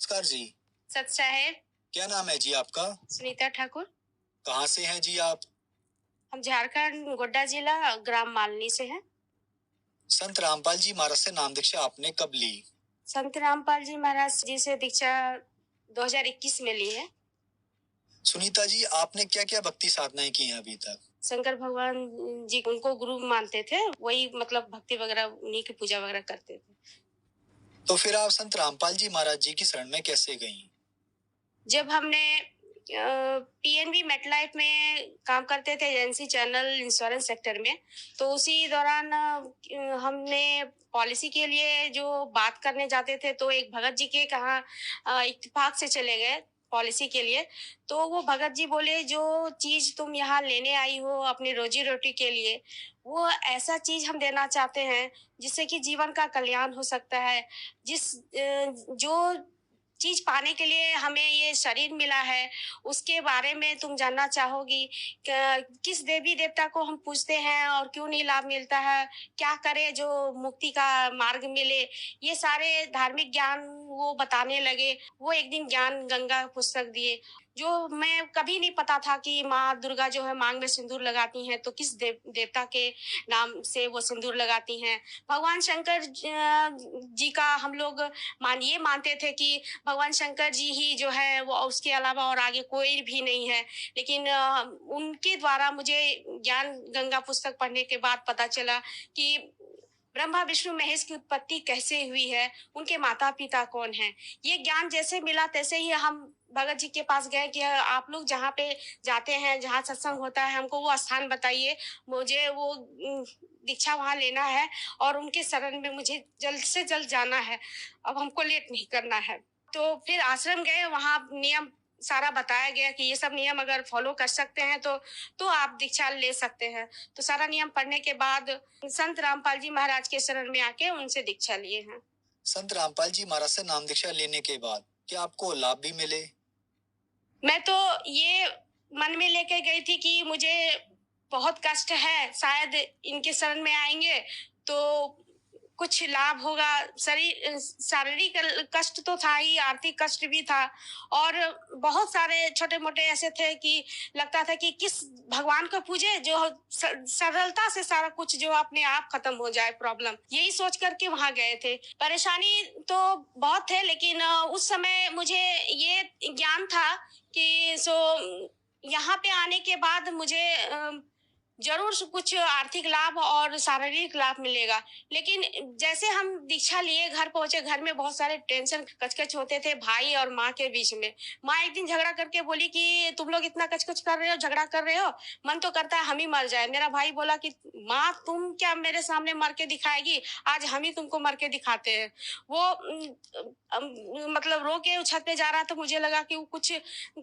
नमस्कार जी। सत साहेब। क्या नाम है जी आपका? सुनीता ठाकुर। कहाँ से हैं जी आप? हम झारखंड गोड्डा जिला ग्राम मालनी से हैं। संत रामपाल जी महाराज से नाम दीक्षा आपने कब ली? संत रामपाल जी महाराज जी से दीक्षा 2021 में ली है। सुनीता जी, आपने क्या क्या भक्ति साधनाएं की हैं अभी तक? शंकर भगवान जी उनको गुरु मानते थे, वही मतलब भक्ति वगैरह उन्हीं की पूजा वगैरह करते थे। तो फिर आप संत रामपाल जी महाराज जी की शरण में कैसे गईं? जब हमने पीएनबी मेटलाइफ में काम करते थे, एजेंसी चैनल इंश्योरेंस सेक्टर में, तो उसी दौरान हमने पॉलिसी के लिए जो बात करने जाते थे, तो एक भगत जी के कहाँ इत्तेफाक से चले गए पॉलिसी के लिए। तो वो भगत जी बोले, जो चीज तुम यहाँ लेने आई हो अपनी रोजी रोटी के लिए, वो ऐसा चीज हम देना चाहते हैं जिससे कि जीवन का कल्याण हो सकता है। जो चीज पाने के लिए हमें ये शरीर मिला है, उसके बारे में तुम जानना चाहोगी। किस देवी देवता को हम पूजते हैं और क्यों नहीं लाभ मिलता है, क्या करें जो मुक्ति का मार्ग मिले। ये सारे धार्मिक ज्ञान वो बताने लगे। वो एक दिन ज्ञान गंगा पुस्तक दिए, जो मैं कभी नहीं पता था कि माँ दुर्गा जो है मांग में सिंदूर लगाती हैं, तो किस देवता के नाम से वो सिंदूर लगाती हैं। भगवान शंकर जी का हम लोग ये मानते थे कि भगवान शंकर जी ही जो है वो, उसके अलावा और आगे कोई भी नहीं है। लेकिन उनके द्वारा मुझे ज्ञान गंगा पुस्तक पढ़ने के बाद पता चला कि ब्रह्मा विष्णु महेश की उत्पत्ति कैसे हुई है, उनके माता पिता कौन हैं। ये ज्ञान जैसे मिला तैसे ही हम भगत जी के पास गए कि आप लोग जहाँ पे जाते हैं, जहाँ सत्संग होता है, हमको वो स्थान बताइए, मुझे वो दीक्षा वहाँ लेना है और उनके शरण में मुझे जल्द से जल्द जाना है। अब हमको लेट नहीं करना है। तो फिर आश्रम गए, वहाँ नियम सारा बताया गया कि ये सब नियम अगर फॉलो कर सकते हैं तो आप दीक्षा ले सकते हैं। तो सारा नियम पढ़ने के बाद संत रामपाल जी महाराज के शरण में आके उनसे दीक्षा लिए हैं। संत रामपाल जी महाराज से नाम दीक्षा लेने के बाद क्या आपको लाभ भी मिले? मैं तो ये मन में लेके गई थी कि मुझे बहुत कष्ट है, शायद इनके शरण में आएंगे तो कुछ लाभ होगा। शारीरिक कष्ट तो था ही, आर्थिक कष्ट भी था, और बहुत सारे छोटे मोटे ऐसे थे कि लगता था कि किस भगवान को पूजे जो सरलता से सारा कुछ जो अपने आप खत्म हो जाए प्रॉब्लम। यही सोच करके वहां गए थे। परेशानी तो बहुत थे, लेकिन उस समय मुझे ये ज्ञान था कि यहाँ पे आने के बाद मुझे जरूर कुछ आर्थिक लाभ और शारीरिक लाभ मिलेगा। लेकिन जैसे हम दीक्षा लिए घर पहुंचे, घर में बहुत सारे टेंशन कचकच होते थे भाई और माँ के बीच में। माँ एक दिन झगड़ा करके बोली कि तुम लोग इतना कचकच कर रहे हो, झगड़ा कर रहे हो, मन तो करता है हम ही मर जाए। मेरा भाई बोला कि माँ तुम क्या मेरे सामने मर के दिखाएगी, आज हम ही तुमको मर के दिखाते हैं। वो मतलब रो के छत पे जा रहा था, मुझे लगा कि वो कुछ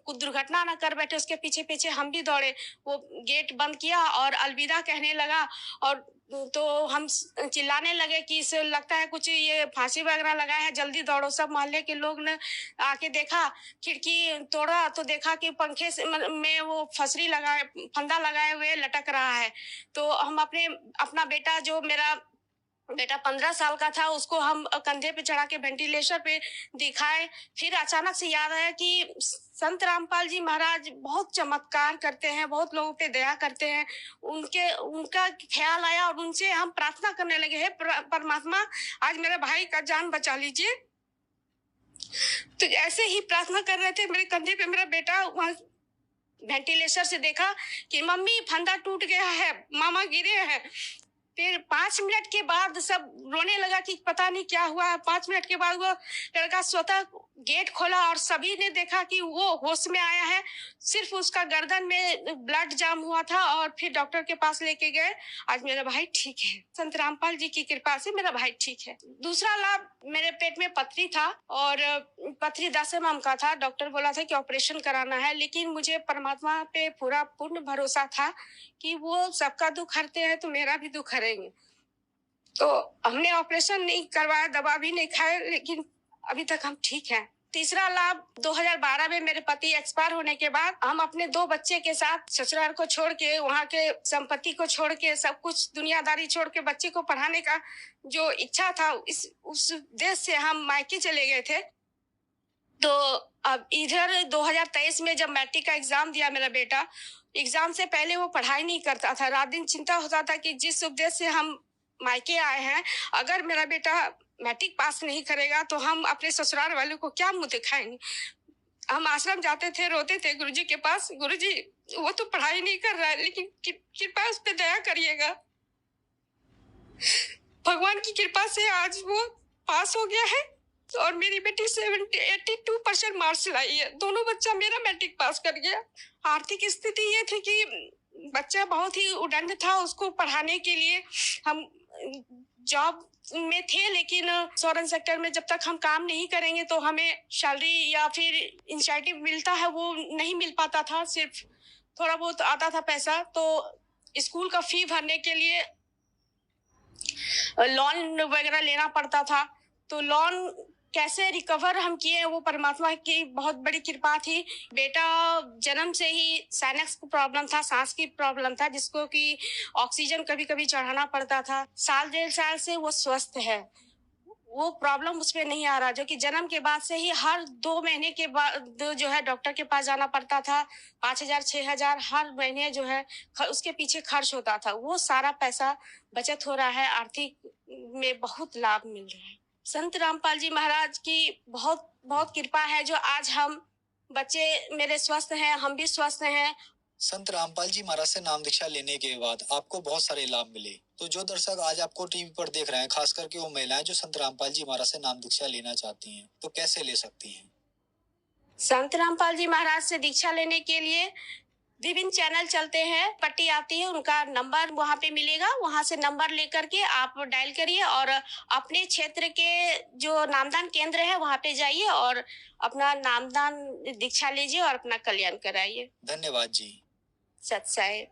दुर्घटना ना कर बैठे, उसके पीछे पीछे हम भी दौड़े। वो गेट बंद किया और अलविदा कहने लगा, और तो हम चिल्लाने लगे कि इसे लगता है कुछ ये फांसी वगैरह लगाया है, जल्दी दौड़ो। सब मोहल्ले के लोग ने आके देखा, खिड़की तोड़ा तो देखा कि पंखे से में वो फंसरी लगाए, फंदा लगाए हुए लटक रहा है। तो हम अपना बेटा, जो मेरा बेटा 15 साल का था, उसको हम कंधे पे चढ़ा के वेंटिलेटर पे दिखाए। फिर अचानक से याद आया कि संत रामपाल जी महाराज बहुत चमत्कार करते हैं, बहुत लोगों पे दया करते हैं। उनका ख्याल आया और उनसे हम प्रार्थना करने लगे, हे परमात्मा आज मेरे भाई का जान बचा लीजिए। तो ऐसे ही प्रार्थना कर रहे थे, मेरे कंधे पे मेरा बेटा वहां वेंटिलेटर से देखा कि मम्मी फंदा टूट गया है, मामा गिरे हैं। फिर 5 मिनट के बाद सब रोने लगा कि पता नहीं क्या हुआ है। 5 मिनट के बाद वो लड़का स्वतः गेट खोला और सभी ने देखा कि वो होश में आया है। सिर्फ उसका गर्दन में ब्लड जाम हुआ था, और फिर डॉक्टर के पास लेके गए। आज मेरा भाई ठीक है, संत रामपाल जी की कृपा से मेरा भाई ठीक है। दूसरा लाभ, मेरे पेट में पथरी था और पथरी 10 mm का था। डॉक्टर बोला था कि ऑपरेशन कराना है, लेकिन मुझे परमात्मा पे पूरा पूर्ण भरोसा था कि वो सबका दुख हरते हैं तो मेरा भी दुख हरेंगे। तो हमने ऑपरेशन नहीं करवाया, दवा भी नहीं खाए, लेकिन अभी तक हम ठीक हैं। तीसरा लाभ, 2012 में मेरे पति एक्सपायर होने के बाद हम अपने 2 बच्चे के साथ ससुराल को छोड़ के, वहाँ के संपत्ति को छोड़ के, सब कुछ दुनियादारी छोड़ के बच्चे को पढ़ाने का जो इच्छा था, उस देश से हम मायके चले गए थे। तो अब इधर 2023 में जब मैट्रिक का एग्जाम दिया मेरा बेटा, एग्जाम से पहले वो पढ़ाई नहीं करता था। रात दिन चिंता होता था कि जिस उद्देश्य से हम मायके आए हैं, अगर मेरा बेटा मैट्रिक पास नहीं करेगा तो हम अपने ससुराल वालों को क्या मुंह दिखाएंगे। हम आश्रम जाते थे, रोते थे गुरुजी के पास, गुरुजी वो तो पढ़ाई नहीं कर रहा है, लेकिन कृपया उस पर दया करिएगा। भगवान की कृपा से आज वो पास हो गया है और मेरी बेटी 82% मार्क्स लाई है। दोनों बच्चा मेरा मैट्रिक पास कर गया। आर्थिक स्थिति ये थी कि बच्चा बहुत ही उद्दंड था, उसको पढ़ाने के लिए हम जॉब में थे, लेकिन इंश्योरेंस सेक्टर में जब तक हम काम नहीं करेंगे तो हमें सैलरी या फिर इंसेंटिव मिलता है वो नहीं मिल पाता था, सिर्फ थोड़ा बहुत आता था पैसा। तो स्कूल का फी भरने के लिए लोन वगैरह लेना पड़ता था। तो लोन कैसे रिकवर हम किए, वो परमात्मा की बहुत बड़ी कृपा थी। बेटा जन्म से ही साइनस की प्रॉब्लम था, सांस की प्रॉब्लम था, जिसको कि ऑक्सीजन कभी कभी चढ़ाना पड़ता था। साल 1.5 साल से वो स्वस्थ है, वो प्रॉब्लम उसमें नहीं आ रहा। जो कि जन्म के बाद से ही हर 2 महीने के बाद जो है डॉक्टर के पास जाना पड़ता था। 5,000 6,000 हर महीने जो है उसके पीछे खर्च होता था। वो सारा पैसा बचत हो रहा है, आर्थिक में बहुत लाभ मिल रहा है। संत रामपाल जी महाराज की बहुत बहुत कृपा है, जो आज हम बच्चे मेरे स्वस्थ हैं, हम भी स्वस्थ हैं। संत रामपाल जी महाराज से नाम दीक्षा लेने के बाद आपको बहुत सारे लाभ मिले। तो जो दर्शक आज आपको टीवी पर देख रहे हैं, खास करके वो महिलाएं जो संत रामपाल जी महाराज से नाम दीक्षा लेना चाहती हैं, तो कैसे ले सकती हैं? संत रामपाल जी महाराज से दीक्षा लेने के लिए विभिन्न चैनल चलते हैं, पट्टी आती है, उनका नंबर वहां पे मिलेगा, वहां से नंबर लेकर के आप डायल करिए और अपने क्षेत्र के जो नामदान केंद्र है वहां पे जाइए और अपना नामदान दीक्षा लीजिए और अपना कल्याण कराइए। धन्यवाद जी। सत साई।